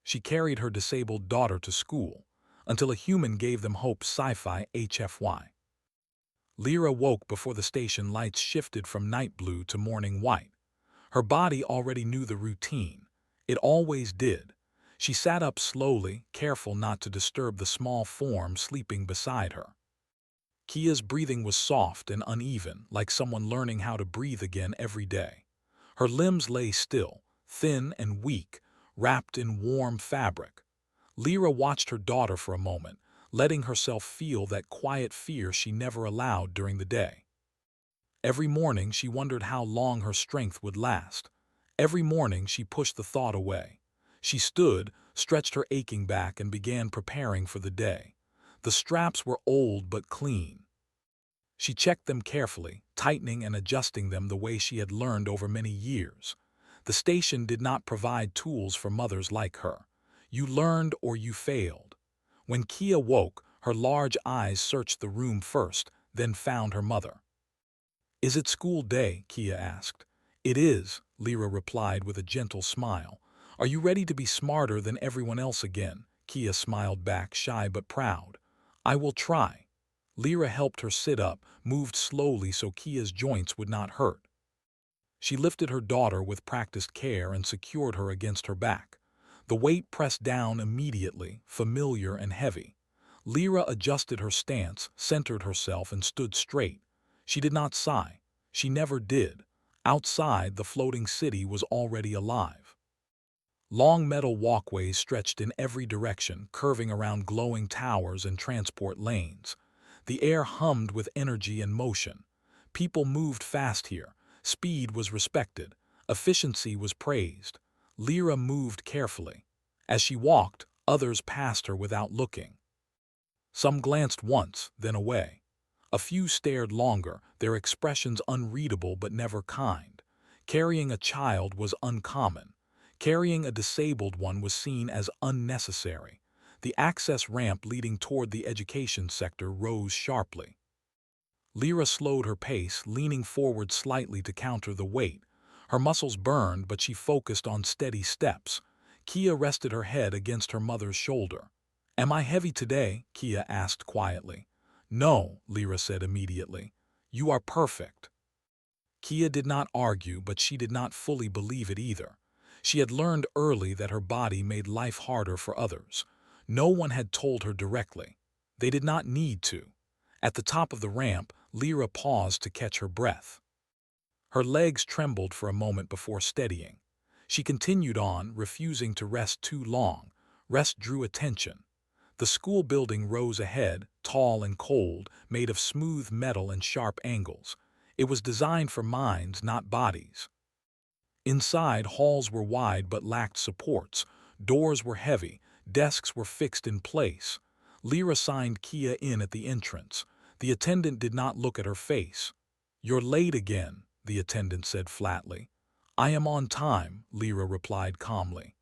She carried her disabled daughter to school, until a human gave them hope. Sci-Fi HFY. Lyra woke before the station lights shifted from night blue to morning white. Her body already knew the routine. It always did. She sat up slowly, careful not to disturb the small form sleeping beside her. Kia's breathing was soft and uneven, like someone learning how to breathe again every day. Her limbs lay still, thin and weak, wrapped in warm fabric. Lyra watched her daughter for a moment, letting herself feel that quiet fear she never allowed during the day. Every morning she wondered how long her strength would last. Every morning she pushed the thought away. She stood, stretched her aching back, and began preparing for the day. The straps were old but clean. She checked them carefully, tightening and adjusting them the way she had learned over many years. The station did not provide tools for mothers like her. You learned or you failed. When Kia woke, her large eyes searched the room first, then found her mother. "Is it school day?" Kia asked. "It is," Lyra replied with a gentle smile. "Are you ready to be smarter than everyone else again?" Kia smiled back, shy but proud. "I will try." Lyra helped her sit up, moved slowly so Kia's joints would not hurt. She lifted her daughter with practiced care and secured her against her back. The weight pressed down immediately, familiar and heavy. Lyra adjusted her stance, centered herself, and stood straight. She did not sigh. She never did. Outside, the floating city was already alive. Long metal walkways stretched in every direction, curving around glowing towers and transport lanes. The air hummed with energy and motion. People moved fast here. Speed was respected. Efficiency was praised. Lyra moved carefully. As she walked, others passed her without looking. Some glanced once, then away. A few stared longer, their expressions unreadable but never kind. Carrying a child was uncommon. Carrying a disabled one was seen as unnecessary. The access ramp leading toward the education sector rose sharply. Lyra slowed her pace, leaning forward slightly to counter the weight. Her muscles burned, but she focused on steady steps. Kia rested her head against her mother's shoulder. "Am I heavy today?" Kia asked quietly. "No," Lyra said immediately. "You are perfect." Kia did not argue, but she did not fully believe it either. She had learned early that her body made life harder for others. No one had told her directly. They did not need to. At the top of the ramp, Lyra paused to catch her breath. Her legs trembled for a moment before steadying. She continued on, refusing to rest too long. Rest drew attention. The school building rose ahead, tall and cold, made of smooth metal and sharp angles. It was designed for minds, not bodies. Inside, halls were wide but lacked supports. Doors were heavy. Desks were fixed in place. Lyra signed Kia in at the entrance. The attendant did not look at her face. "You're late again," the attendant said flatly. "I am on time," Lyra replied calmly.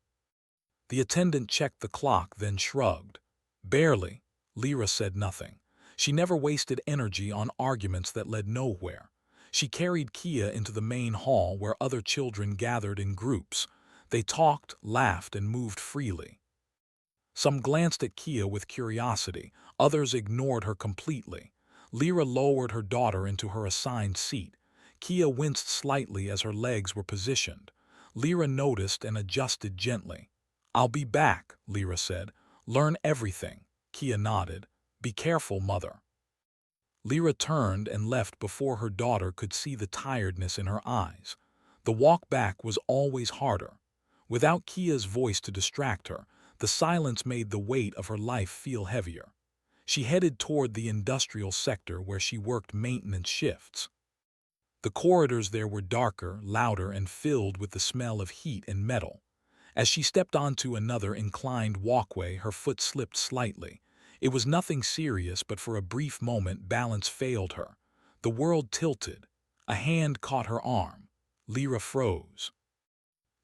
The attendant checked the clock, then shrugged. "Barely." Lyra said nothing. She never wasted energy on arguments that led nowhere. She carried Kia into the main hall where other children gathered in groups. They talked, laughed, and moved freely. Some glanced at Kia with curiosity, others ignored her completely. Lyra lowered her daughter into her assigned seat. Kia winced slightly as her legs were positioned. Lyra noticed and adjusted gently. "I'll be back," Lyra said. "Learn everything." Kia nodded. "Be careful, mother." Lyra turned and left before her daughter could see the tiredness in her eyes. The walk back was always harder. Without Kia's voice to distract her, the silence made the weight of her life feel heavier. She headed toward the industrial sector where she worked maintenance shifts. The corridors there were darker, louder, and filled with the smell of heat and metal. As she stepped onto another inclined walkway, her foot slipped slightly. It was nothing serious, but for a brief moment balance failed her. The world tilted. A hand caught her arm. Lyra froze.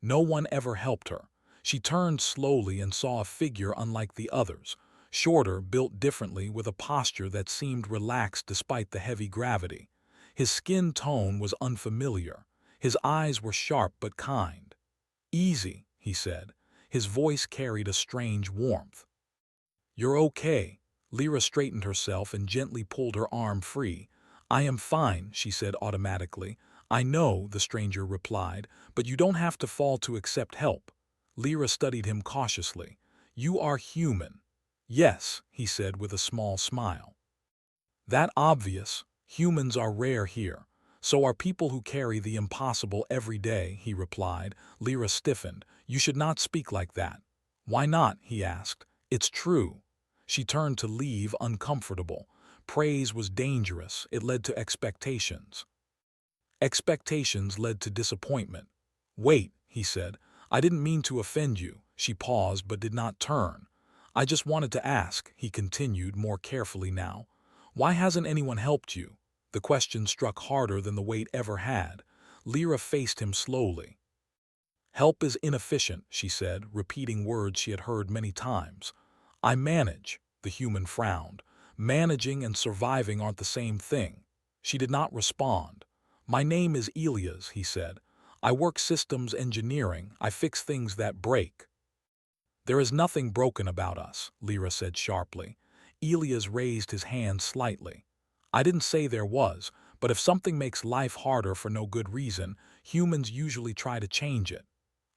No one ever helped her. She turned slowly and saw a figure unlike the others, shorter, built differently, with a posture that seemed relaxed despite the heavy gravity. His skin tone was unfamiliar. His eyes were sharp but kind. "Easy," he said. His voice carried a strange warmth. "You're okay." Lyra straightened herself and gently pulled her arm free. "I am fine," she said automatically. "I know," the stranger replied, "but you don't have to fall to accept help." Lyra studied him cautiously. "You are human." "Yes," he said with a small smile. "That obvious. Humans are rare here. So are people who carry the impossible every day," he replied. Lyra stiffened. "You should not speak like that." "Why not?" he asked. "It's true." She turned to leave, uncomfortable. Praise was dangerous. It led to expectations. Expectations led to disappointment. "Wait," he said. "I didn't mean to offend you." She paused but did not turn. "I just wanted to ask," he continued, more carefully now. "Why hasn't anyone helped you?" The question struck harder than the weight ever had. Lyra faced him slowly. "Help is inefficient," she said, repeating words she had heard many times. "I manage." The human frowned. "Managing and surviving aren't the same thing." She did not respond. "My name is Elias," he said. "I work systems engineering. I fix things that break." "There is nothing broken about us," Lyra said sharply. Elias raised his hand slightly. "I didn't say there was, but if something makes life harder for no good reason, humans usually try to change it."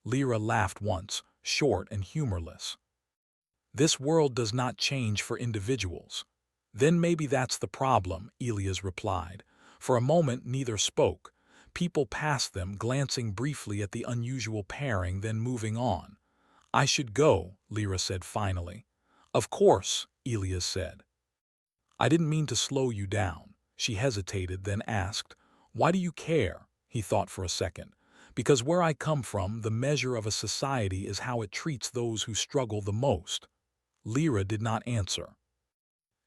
Lyra laughed once, short and humorless. "This world does not change for individuals." "Then maybe that's the problem," Elias replied. For a moment neither spoke. People passed them, glancing briefly at the unusual pairing, then moving on. "I should go," Lyra said finally. "Of course," Elias said. "I didn't mean to slow you down." She hesitated, then asked, "Why do you care?" He thought for a second. "Because where I come from, the measure of a society is how it treats those who struggle the most." Lyra did not answer.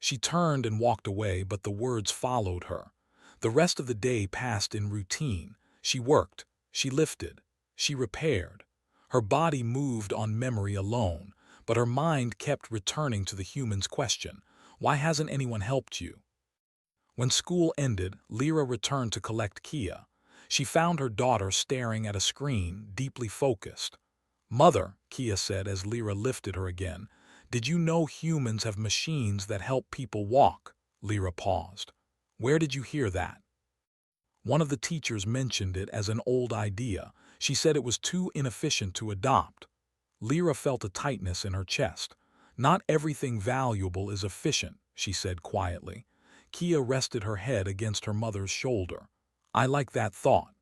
She turned and walked away, but the words followed her. The rest of the day passed in routine. She worked, she lifted, she repaired. Her body moved on memory alone, but her mind kept returning to the human's question, "Why hasn't anyone helped you?" When school ended, Lyra returned to collect Kia. She found her daughter staring at a screen, deeply focused. "Mother," Kia said as Lyra lifted her again, "did you know humans have machines that help people walk?" Lyra paused. "Where did you hear that?" "One of the teachers mentioned it as an old idea. She said it was too inefficient to adopt." Lyra felt a tightness in her chest. "Not everything valuable is efficient," she said quietly. Kia rested her head against her mother's shoulder. "I like that thought."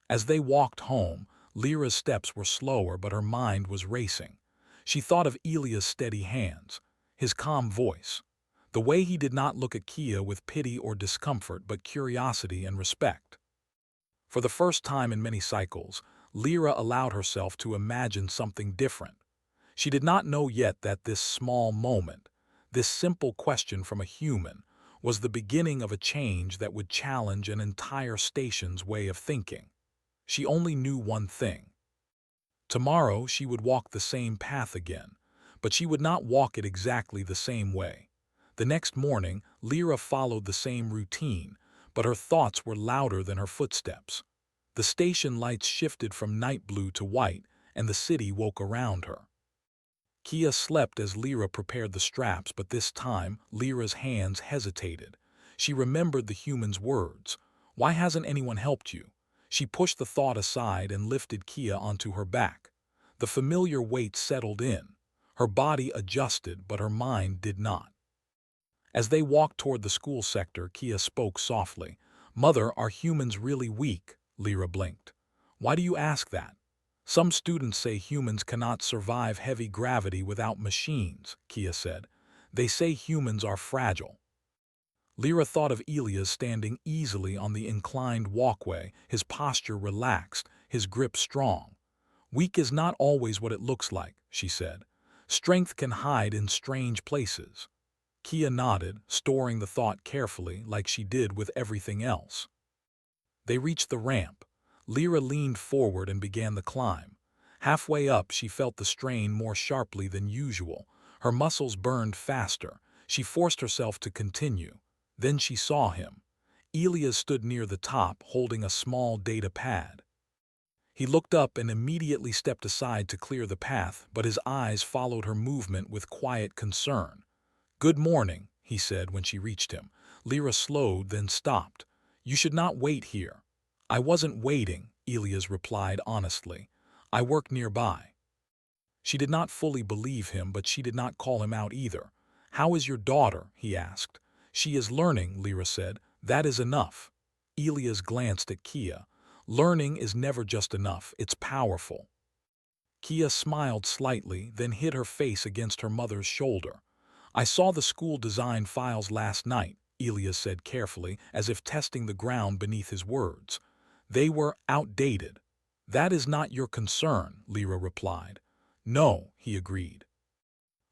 As they walked home, Lyra's steps were slower, but her mind was racing. She thought of Elia's steady hands, his calm voice, the way he did not look at Kia with pity or discomfort, but curiosity and respect. For the first time in many cycles, Lyra allowed herself to imagine something different. She did not know yet that this small moment, this simple question from a human, was the beginning of a change that would challenge an entire station's way of thinking. She only knew one thing. Tomorrow she would walk the same path again, but she would not walk it exactly the same way. The next morning, Lyra followed the same routine, but her thoughts were louder than her footsteps. The station lights shifted from night blue to white, and the city woke around her. Kia slept as Lyra prepared the straps, but this time Lyra's hands hesitated. She remembered the human's words. "Why hasn't anyone helped you?" She pushed the thought aside and lifted Kia onto her back. The familiar weight settled in. Her body adjusted, but her mind did not. As they walked toward the school sector, Kia spoke softly. "Mother, are humans really weak?" Lyra blinked. "Why do you ask that?" "Some students say humans cannot survive heavy gravity without machines," Kia said. "They say humans are fragile." Lyra thought of Elias standing easily on the inclined walkway, his posture relaxed, his grip strong. "Weak is not always what it looks like," she said. "Strength can hide in strange places." Kia nodded, storing the thought carefully, like she did with everything else. They reached the ramp. Lyra leaned forward and began the climb. Halfway up, she felt the strain more sharply than usual. Her muscles burned faster. She forced herself to continue. Then she saw him. Elias stood near the top, holding a small data pad. He looked up and immediately stepped aside to clear the path, but his eyes followed her movement with quiet concern. "Good morning," he said when she reached him. Lyra slowed, then stopped. "You should not wait here." "I wasn't waiting," Elias replied honestly. "I work nearby." She did not fully believe him, but she did not call him out either. "How is your daughter?" he asked. "She is learning," Lyra said. "That is enough." Elias glanced at Kia. "Learning is never just enough, it's powerful." Kia smiled slightly, then hid her face against her mother's shoulder. "I saw the school design files last night," Elias said carefully, as if testing the ground beneath his words. "They were outdated." "That is not your concern," Lyra replied. "No," he agreed.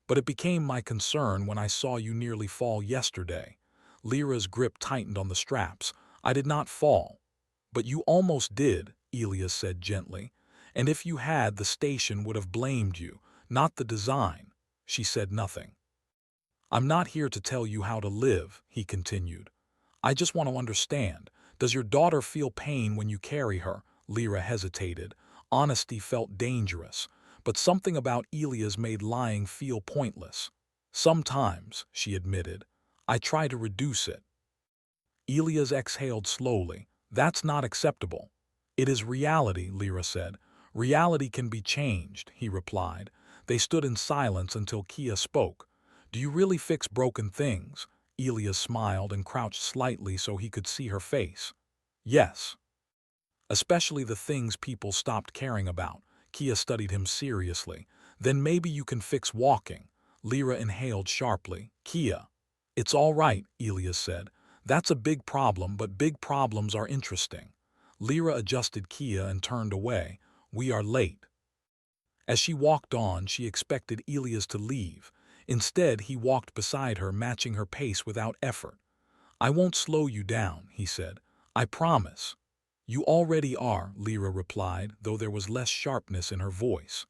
"But it became my concern when I saw you nearly fall yesterday." Lyra's grip tightened on the straps. "I did not fall." "But you almost did," Elias said gently. "And if you had, the station would have blamed you, not the design." She said nothing. "I'm not here to tell you how to live," he continued. "I just want to understand. Does your daughter feel pain when you carry her?" Lyra hesitated. Honesty felt dangerous, but something about Elias made lying feel pointless. "Sometimes," she admitted. "I try to reduce it." Elias exhaled slowly. "That's not acceptable." "It is reality," Lyra said. "Reality can be changed," he replied. They stood in silence until Kia spoke. "Do you really fix broken things?" Elias smiled and crouched slightly so he could see her face. "Yes. Especially the things people stopped caring about." Kia studied him seriously. "Then maybe you can fix walking." Lyra inhaled sharply. "Kia." "It's all right," Elias said. "That's a big problem, but big problems are interesting." Lyra adjusted Kia and turned away. "We are late." As she walked on, she expected Elias to leave. Instead, he walked beside her, matching her pace without effort. "I won't slow you down," he said. "I promise." "You already are," Lyra replied, though there was less sharpness in her voice.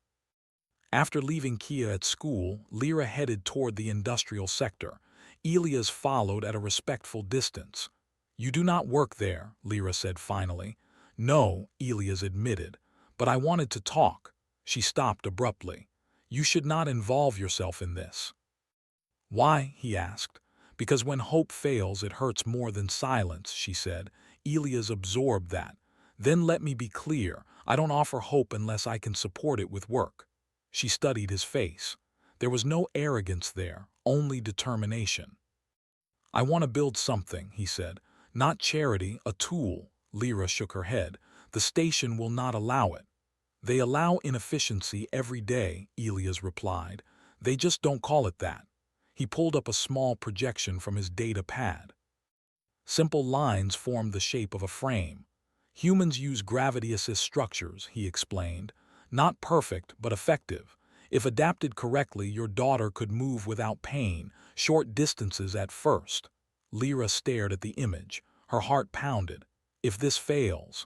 After leaving Kia at school, Lyra headed toward the industrial sector. Elias followed at a respectful distance. "You do not work there," Lyra said finally. "No," Elias admitted, "but I wanted to talk." She stopped abruptly. "You should not involve yourself in this." "Why?" he asked. "Because when hope fails, it hurts more than silence," she said. Elias absorbed that. "Then let me be clear. I don't offer hope unless I can support it with work." She studied his face. There was no arrogance there, only determination. "I want to build something," he said. "Not charity, a tool." Lyra shook her head. "The station will not allow it." "They allow inefficiency every day," Elias replied. "They just don't call it that." He pulled up a small projection from his data pad. Simple lines formed the shape of a frame. "Humans use gravity-assist structures," he explained. "Not perfect, but effective. If adapted correctly, your daughter could move without pain, short distances at first." Lyra stared at the image. Her heart pounded. "If this fails—"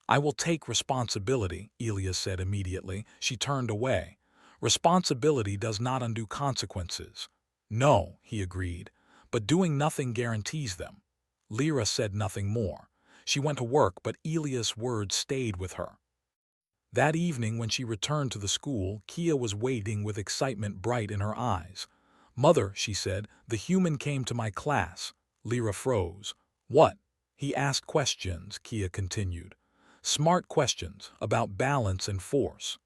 "I will take responsibility," Elias said immediately. She turned away. "Responsibility does not undo consequences." "No," he agreed, "but doing nothing guarantees them." Lyra said nothing more. She went to work, but Elias' words stayed with her. That evening, when she returned to the school, Kia was waiting with excitement bright in her eyes. "Mother," she said, "the human came to my class." Lyra froze. "What?" "He asked questions," Kia continued. "Smart questions, about balance and force."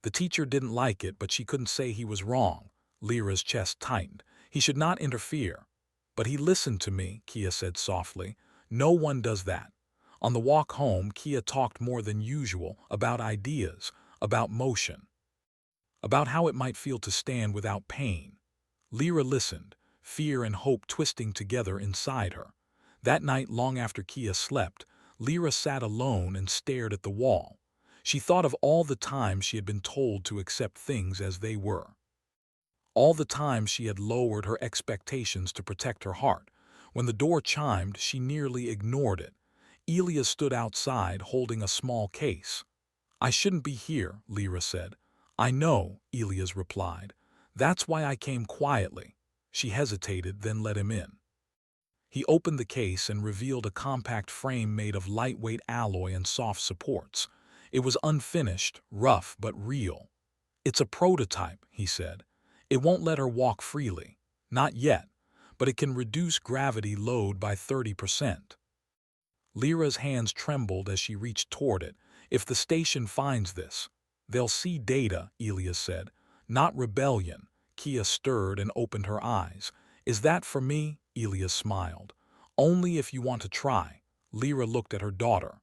The teacher didn't like it, but she couldn't say he was wrong. Lyra's chest tightened. "He should not interfere." "But he listened to me," Kia said softly. "No one does that." On the walk home, Kia talked more than usual about ideas, about motion, about how it might feel to stand without pain. Lyra listened, fear and hope twisting together inside her. That night, long after Kia slept, Lyra sat alone and stared at the wall. She thought of all the times she had been told to accept things as they were. All the times she had lowered her expectations to protect her heart. When the door chimed, she nearly ignored it. Elias stood outside holding a small case. "I shouldn't be here," Lyra said. "I know," Elias replied. "That's why I came quietly." She hesitated, then let him in. He opened the case and revealed a compact frame made of lightweight alloy and soft supports. It was unfinished, rough, but real. "It's a prototype," he said. "It won't let her walk freely. Not yet, but it can reduce gravity load by 30%. Lyra's hands trembled as she reached toward it. "If the station finds this, they'll see data," Elias said. "Not rebellion." Kia stirred and opened her eyes. "Is that for me?" Elias smiled. "Only if you want to try." Lyra looked at her daughter.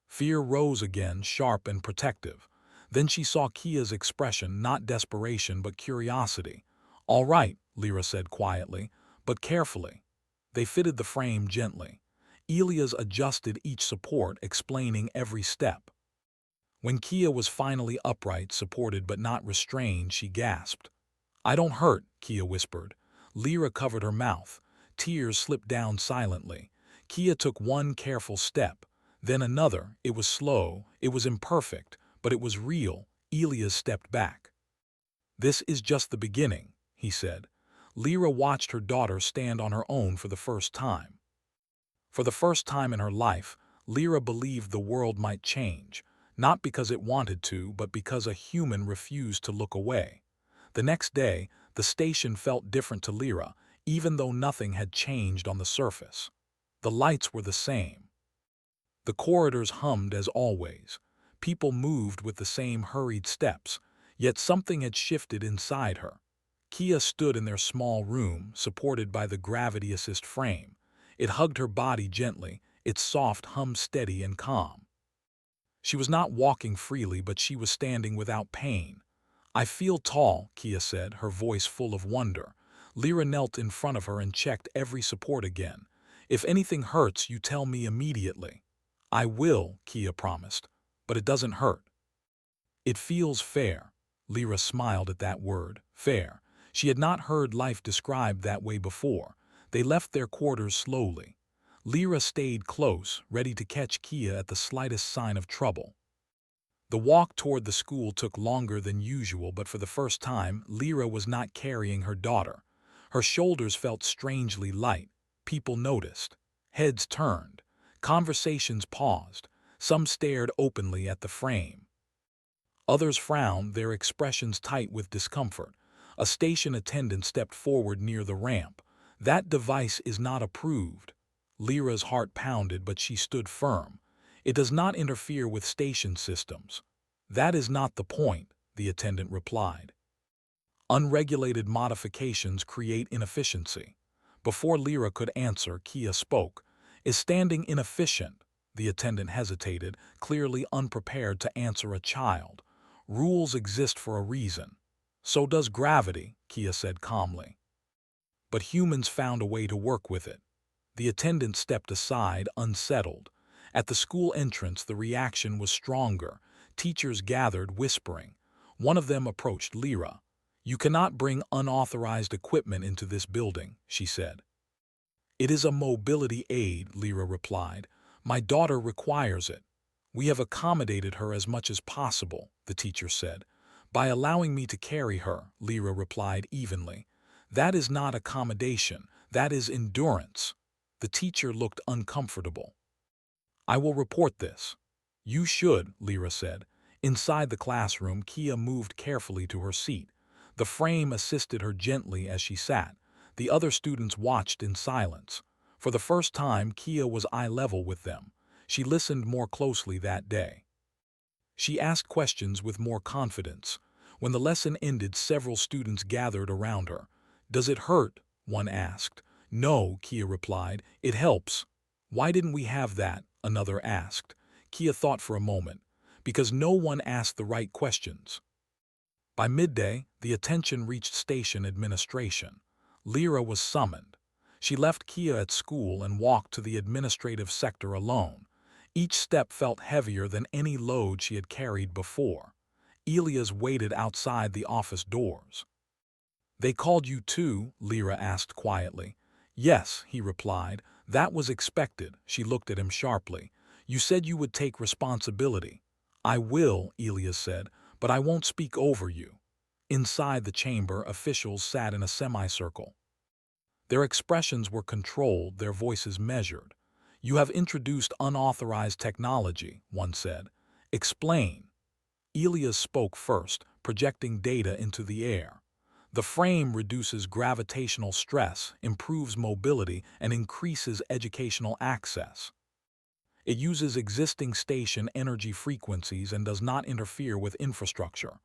Fear rose again, sharp and protective. Then she saw Kia's expression, not desperation but curiosity. "All right," Lyra said quietly, "but carefully." They fitted the frame gently. Elias adjusted each support, explaining every step. When Kia was finally upright, supported but not restrained, she gasped. "I don't hurt," Kia whispered. Lyra covered her mouth. Tears slipped down silently. Kia took one careful step, then another. It was slow, it was imperfect, but it was real. Elias stepped back. "This is just the beginning," he said. Lyra watched her daughter stand on her own for the first time. For the first time in her life, Lyra believed the world might change, not because it wanted to, but because a human refused to look away. The next day, the station felt different to Lyra, even though nothing had changed on the surface. The lights were the same. The corridors hummed as always. People moved with the same hurried steps, yet something had shifted inside her. Kia stood in their small room, supported by the gravity assist frame. It hugged her body gently, its soft hum steady and calm. She was not walking freely, but she was standing without pain. "I feel tall," Kia said, her voice full of wonder. Lyra knelt in front of her and checked every support again. "If anything hurts, you tell me immediately." "I will," Kia promised, "but it doesn't hurt." "It feels fair." Lyra smiled at that word, fair. She had not heard life described that way before. They left their quarters slowly. Lyra stayed close, ready to catch Kia at the slightest sign of trouble. The walk toward the school took longer than usual, but for the first time, Lyra was not carrying her daughter. Her shoulders felt strangely light. People noticed. Heads turned. Conversations paused. Some stared openly at the frame. Others frowned, their expressions tight with discomfort. A station attendant stepped forward near the ramp. "That device is not approved." Lyra's heart pounded, but she stood firm. "It does not interfere with station systems." "That is not the point," the attendant replied. "Unregulated modifications create inefficiency." Before Lyra could answer, Kia spoke. "Is standing inefficient?" The attendant hesitated, clearly unprepared to answer a child. "Rules exist for a reason." "So does gravity," Kia said calmly. "But humans found a way to work with it." The attendant stepped aside, unsettled. At the school entrance, the reaction was stronger. Teachers gathered, whispering. One of them approached Lyra. "You cannot bring unauthorized equipment into this building," she said. "It is a mobility aid," Lyra replied. "My daughter requires it." "We have accommodated her as much as possible," the teacher said. "By allowing me to carry her," Lyra replied evenly. "That is not accommodation, that is endurance." The teacher looked uncomfortable. "I will report this." "You should," Lyra said. Inside the classroom, Kia moved carefully to her seat. The frame assisted her gently as she sat. The other students watched in silence. For the first time, Kia was eye-level with them. She listened more closely that day. She asked questions with more confidence. When the lesson ended, several students gathered around her. "Does it hurt?" one asked. "No," Kia replied. "It helps." "Why didn't we have that?" another asked. Kia thought for a moment. "Because no one asked the right questions." By midday, the attention reached station administration. Lyra was summoned. She left Kia at school and walked to the administrative sector alone. Each step felt heavier than any load she had carried before. Elias waited outside the office doors. "They called you too?" Lyra asked quietly. "Yes," he replied. "That was expected." She looked at him sharply. "You said you would take responsibility." "I will," Elias said, "but I won't speak over you." Inside the chamber, officials sat in a semicircle. Their expressions were controlled, their voices measured. "You have introduced unauthorized technology," one said. Explain. Elias spoke first, projecting data into the air. The frame reduces gravitational stress, improves mobility, and increases educational access. It uses existing station energy frequencies and does not interfere with infrastructure.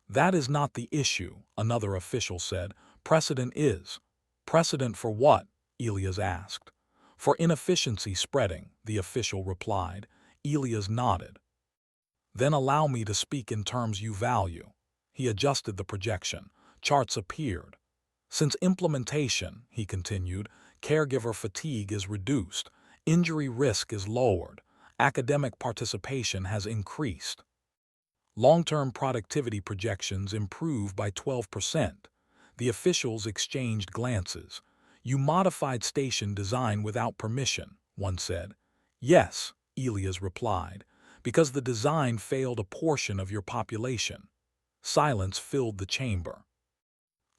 That is not the issue, another official said. Precedent is. Precedent for what? Elias asked. For inefficiency spreading, the official replied. Elias nodded. Then allow me to speak in terms you value. He adjusted the projection. Charts appeared. Since implementation, he continued, caregiver fatigue is reduced, injury risk is lowered, academic participation has increased. Long-term productivity projections improve by 12%. The officials exchanged glances. You modified station design without permission, one said. Yes, Elias replied, because the design failed a portion of your population. Silence filled the chamber.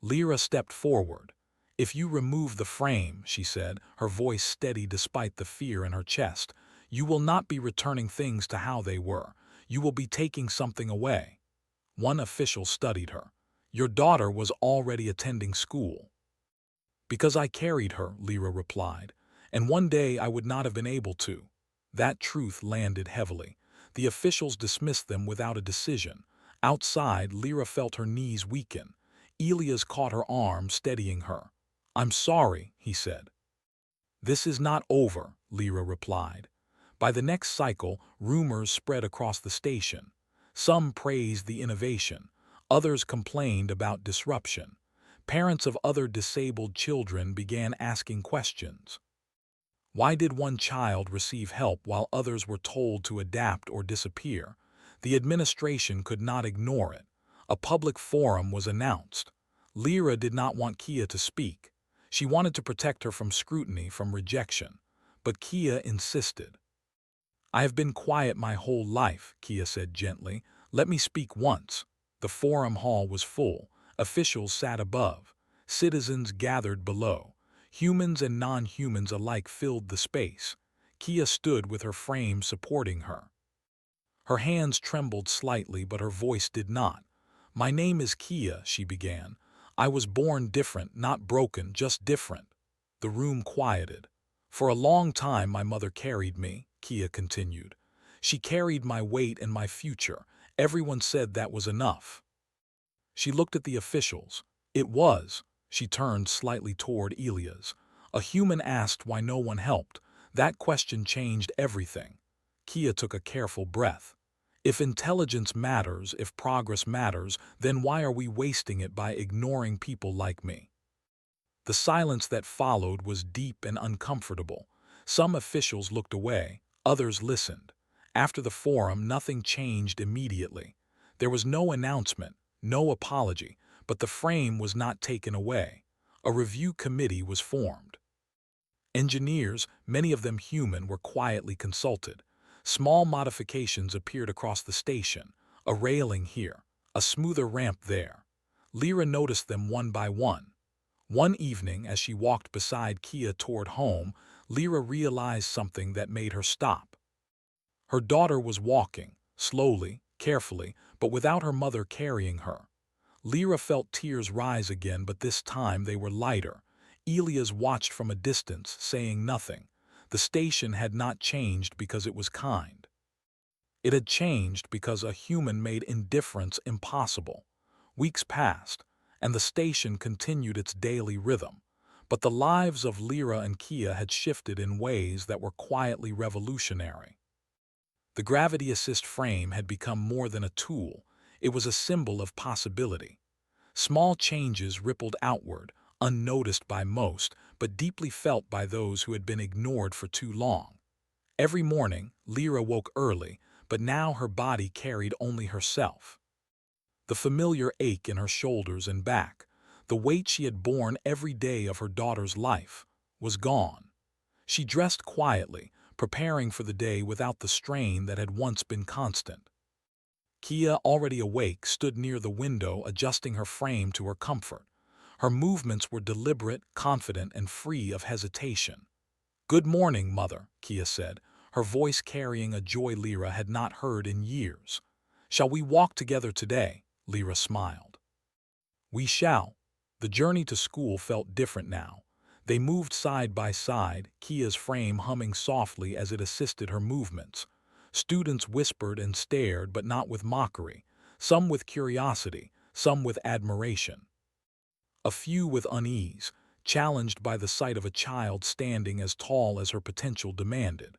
Lyra stepped forward. If you remove the frame, she said, her voice steady despite the fear in her chest, you will not be returning things to how they were. You will be taking something away. One official studied her. Your daughter was already attending school. Because I carried her, Lyra replied, and one day I would not have been able to. That truth landed heavily. The officials dismissed them without a decision. Outside, Lyra felt her knees weaken. Elias caught her arm, steadying her. I'm sorry, he said. This is not over, Lyra replied. By the next cycle, rumors spread across the station. Some praised the innovation. Others complained about disruption. Parents of other disabled children began asking questions. Why did one child receive help while others were told to adapt or disappear? The administration could not ignore it. A public forum was announced. Lyra did not want Kia to speak. She wanted to protect her from scrutiny, from rejection. But Kia insisted. I have been quiet my whole life, Kia said gently. Let me speak once. The forum hall was full. Officials sat above. Citizens gathered below. Humans and non-humans alike filled the space. Kia stood with her frame supporting her. Her hands trembled slightly, but her voice did not. My name is Kia, she began. I was born different, not broken, just different. The room quieted. For a long time my mother carried me, Kia continued. She carried my weight and my future. Everyone said that was enough. She looked at the officials. It was. She turned slightly toward Elias. A human asked why no one helped. That question changed everything. Kia took a careful breath. If intelligence matters, if progress matters, then why are we wasting it by ignoring people like me? The silence that followed was deep and uncomfortable. Some officials looked away, others listened. After the forum, nothing changed immediately. There was no announcement, no apology, but the frame was not taken away. A review committee was formed. Engineers, many of them human, were quietly consulted. Small modifications appeared across the station, a railing here, a smoother ramp there. Lyra noticed them one by one. One evening, as she walked beside Kia toward home, Lyra realized something that made her stop. Her daughter was walking, slowly, carefully, but without her mother carrying her. Lyra felt tears rise again, but this time they were lighter. Elias watched from a distance, saying nothing. The station had not changed because it was kind. It had changed because a human made indifference impossible. Weeks passed, and the station continued its daily rhythm. But the lives of Lyra and Kia had shifted in ways that were quietly revolutionary. The gravity assist frame had become more than a tool. It was a symbol of possibility. Small changes rippled outward, unnoticed by most, but deeply felt by those who had been ignored for too long. Every morning, Lyra woke early, but now her body carried only herself. The familiar ache in her shoulders and back, the weight she had borne every day of her daughter's life, was gone. She dressed quietly, preparing for the day without the strain that had once been constant. Kia, already awake, stood near the window, adjusting her frame to her comfort. Her movements were deliberate, confident, and free of hesitation. "Good morning, Mother," Kia said. her voice carrying a joy Lyra had not heard in years. "Shall we walk together today?" Lyra smiled. "We shall." The journey to school felt different now. They moved side by side, Kia's frame humming softly as it assisted her movements. Students whispered and stared, but not with mockery. Some with curiosity, some with admiration. A few with unease, challenged by the sight of a child standing as tall as her potential demanded.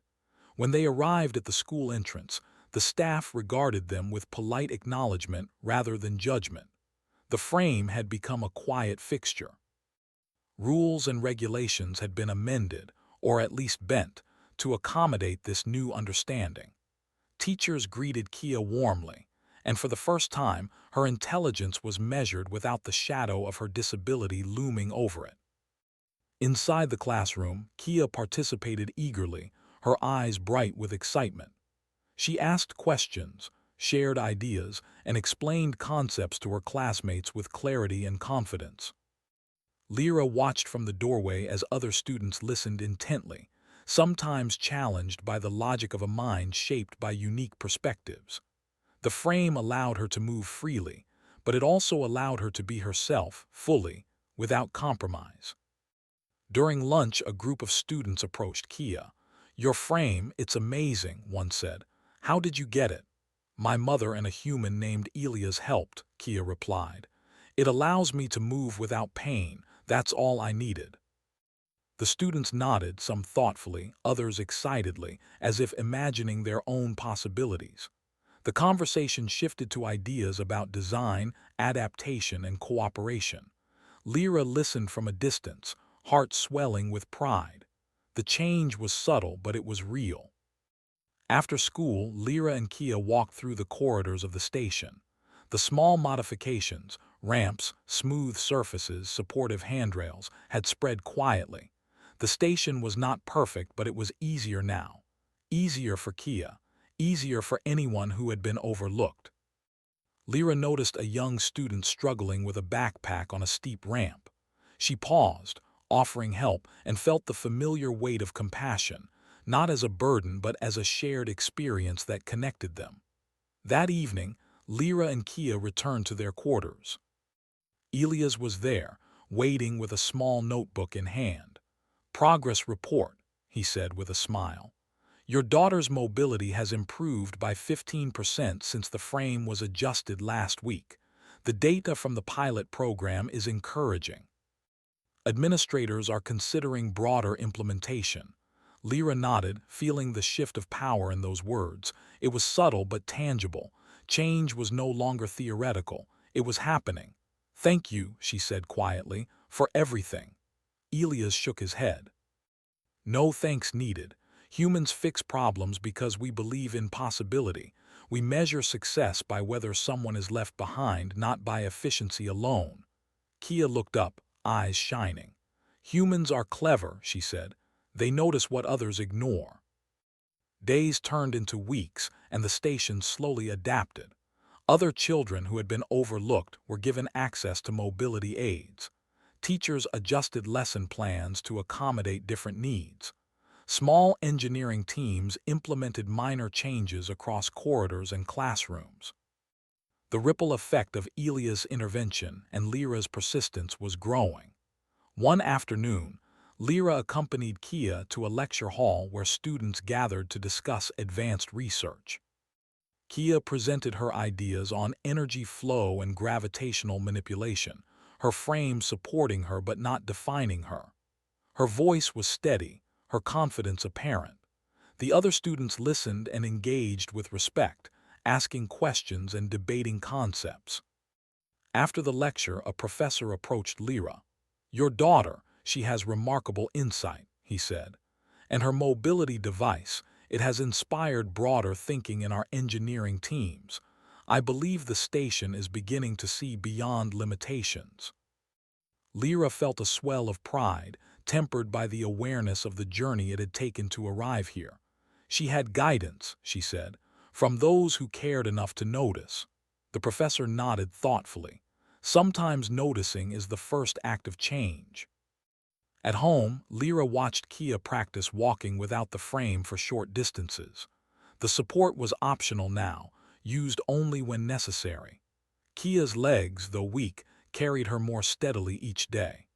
When they arrived at the school entrance, the staff regarded them with polite acknowledgement rather than judgment. The frame had become a quiet fixture. Rules and regulations had been amended, or at least bent, to accommodate this new understanding. Teachers greeted Kia warmly, and for the first time, her intelligence was measured without the shadow of her disability looming over it. Inside the classroom, Kia participated eagerly, her eyes bright with excitement. She asked questions, shared ideas, and explained concepts to her classmates with clarity and confidence. Lyra watched from the doorway as other students listened intently, sometimes challenged by the logic of a mind shaped by unique perspectives. The frame allowed her to move freely, but it also allowed her to be herself, fully, without compromise. During lunch, a group of students approached Kia. "Your frame, it's amazing," one said. "How did you get it?" "My mother and a human named Elias helped," Kia replied. "It allows me to move without pain. That's all I needed." The students nodded, some thoughtfully, others excitedly, as if imagining their own possibilities. The conversation shifted to ideas about design, adaptation, and cooperation. Lyra listened from a distance, heart swelling with pride. The change was subtle, but it was real. After school, Lyra and Kia walked through the corridors of the station. The small modifications, ramps, smooth surfaces, supportive handrails, had spread quietly. The station was not perfect, but it was easier now. Easier for Kia. Easier for anyone who had been overlooked. Lyra noticed a young student struggling with a backpack on a steep ramp. She paused, offering help, and felt the familiar weight of compassion, not as a burden but as a shared experience that connected them. That evening, Lyra and Kia returned to their quarters. Elias was there, waiting with a small notebook in hand. "Progress report," he said with a smile. "Your daughter's mobility has improved by 15% since the frame was adjusted last week. The data from the pilot program is encouraging. Administrators are considering broader implementation." Lyra nodded, feeling the shift of power in those words. It was subtle but tangible. Change was no longer theoretical. It was happening. "Thank you," she said quietly, "for everything." Elias shook his head. "No thanks needed. Humans fix problems because we believe in possibility. We measure success by whether someone is left behind, not by efficiency alone." Kia looked up, eyes shining. "Humans are clever," she said. "They notice what others ignore." Days turned into weeks, and the station slowly adapted. Other children who had been overlooked were given access to mobility aids. Teachers adjusted lesson plans to accommodate different needs. Small engineering teams implemented minor changes across corridors and classrooms. The ripple effect of Elia's intervention and Lyra's persistence was growing. One afternoon, Lyra accompanied Kia to a lecture hall where students gathered to discuss advanced research. Kia presented her ideas on energy flow and gravitational manipulation, her frame supporting her but not defining her. Her voice was steady, her confidence apparent. The other students listened and engaged with respect, asking questions and debating concepts. After the lecture, a professor approached Lyra. "Your daughter, she has remarkable insight," he said. "And her mobility device, it has inspired broader thinking in our engineering teams. I believe the station is beginning to see beyond limitations." Lyra felt a swell of pride, tempered by the awareness of the journey it had taken to arrive here. She had guidance, she said, from those who cared enough to notice. The professor nodded thoughtfully. "Sometimes noticing is the first act of change." At home, Lyra watched Kia practice walking without the frame for short distances. The support was optional now, used only when necessary. Kia's legs, though weak, carried her more steadily each day.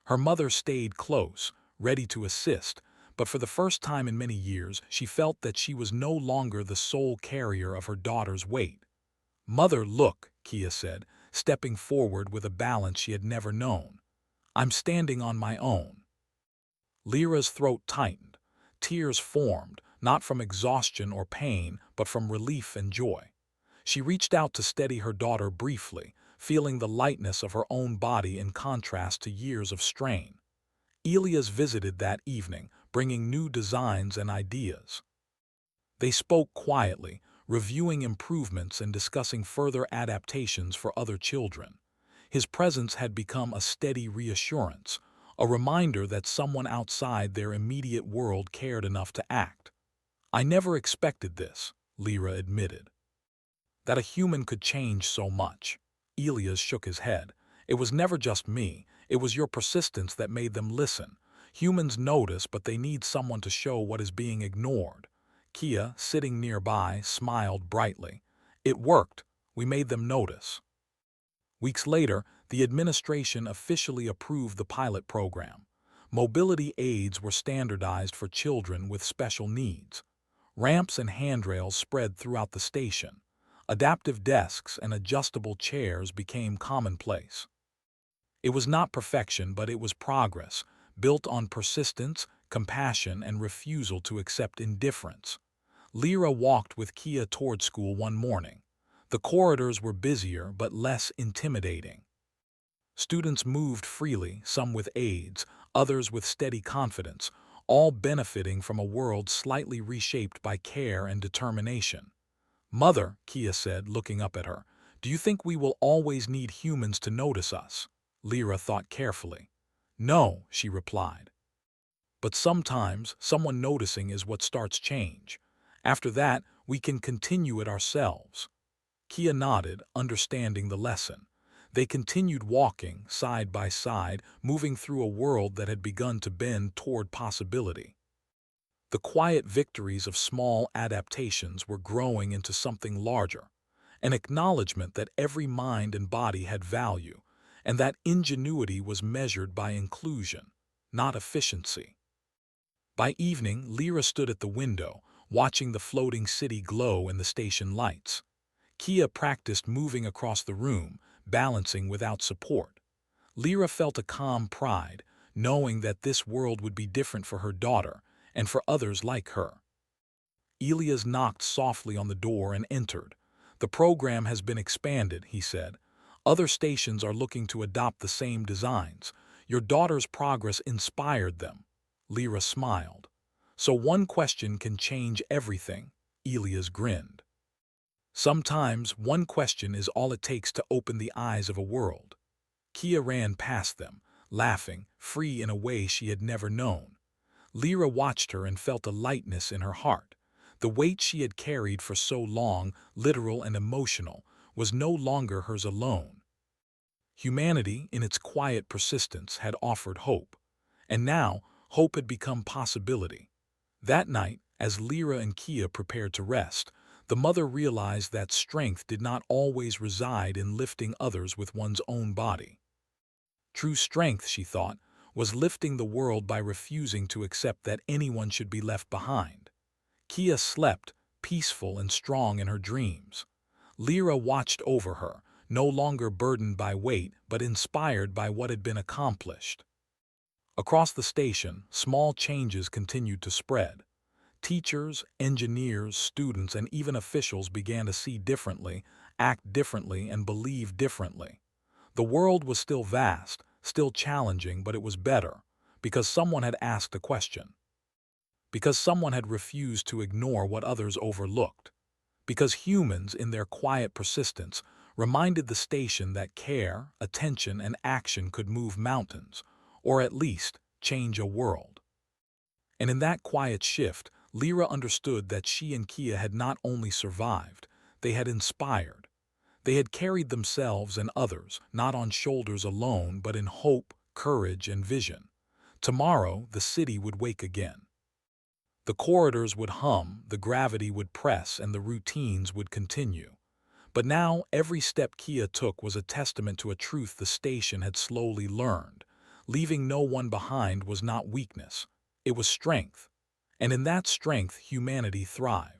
Her mother stayed close, ready to assist, but for the first time in many years she felt that she was no longer the sole carrier of her daughter's weight. "Mother, look," Kia said, stepping forward with a balance she had never known. "I'm standing on my own." Lyra's throat tightened. Tears formed, not from exhaustion or pain, but from relief and joy. She reached out to steady her daughter briefly, feeling the lightness of her own body in contrast to years of strain. Elias visited that evening, bringing new designs and ideas. They spoke quietly, reviewing improvements and discussing further adaptations for other children. His presence had become a steady reassurance, a reminder that someone outside their immediate world cared enough to act. "I never expected this," Lyra admitted. "That a human could change so much." Elias shook his head. "It was never just me. It was your persistence that made them listen. Humans notice, but they need someone to show what is being ignored." Kia, sitting nearby, smiled brightly. "It worked. We made them notice." Weeks later, the administration officially approved the pilot program. Mobility aids were standardized for children with special needs. Ramps and handrails spread throughout the station. Adaptive desks and adjustable chairs became commonplace. It was not perfection, but it was progress, built on persistence, compassion, and refusal to accept indifference. Lyra walked with Kia toward school one morning. The corridors were busier but less intimidating. Students moved freely, some with aids, others with steady confidence, all benefiting from a world slightly reshaped by care and determination. "Mother," Kia said, looking up at her, "do you think we will always need humans to notice us?" Lyra thought carefully. "No," she replied. "But sometimes someone noticing is what starts change. After that, we can continue it ourselves." Kia nodded, understanding the lesson. They continued walking, side by side, moving through a world that had begun to bend toward possibility. The quiet victories of small adaptations were growing into something larger, an acknowledgement that every mind and body had value, and that ingenuity was measured by inclusion, not efficiency. By evening, Lyra stood at the window, watching the floating city glow in the station lights. Kia practiced moving across the room, balancing without support. Lyra felt a calm pride, knowing that this world would be different for her daughter and for others like her. Elias knocked softly on the door and entered. "The program has been expanded," he said. "Other stations are looking to adopt the same designs. Your daughter's progress inspired them." Lyra smiled. "So one question can change everything," Elias grinned. "Sometimes one question is all it takes to open the eyes of a world." Kia ran past them, laughing, free in a way she had never known. Lyra watched her and felt a lightness in her heart. The weight she had carried for so long, literal and emotional, was no longer hers alone. Humanity, in its quiet persistence, had offered hope. And now, hope had become possibility. That night, as Lyra and Kia prepared to rest, the mother realized that strength did not always reside in lifting others with one's own body. True strength, she thought, was lifting the world by refusing to accept that anyone should be left behind. Kia slept, peaceful and strong in her dreams. Lyra watched over her, no longer burdened by weight, but inspired by what had been accomplished. Across the station, small changes continued to spread. Teachers, engineers, students, and even officials began to see differently, act differently, and believe differently. The world was still vast, still challenging, but it was better, because someone had asked a question. Because someone had refused to ignore what others overlooked. Because humans, in their quiet persistence, reminded the station that care, attention, and action could move mountains, or at least change a world. And in that quiet shift, Lyra understood that she and Kia had not only survived, they had inspired. They had carried themselves and others, not on shoulders alone, but in hope, courage, and vision. Tomorrow, the city would wake again. The corridors would hum, the gravity would press, and the routines would continue. But now, every step Kia took was a testament to a truth the station had slowly learned. Leaving no one behind was not weakness, it was strength. And in that strength, humanity thrived.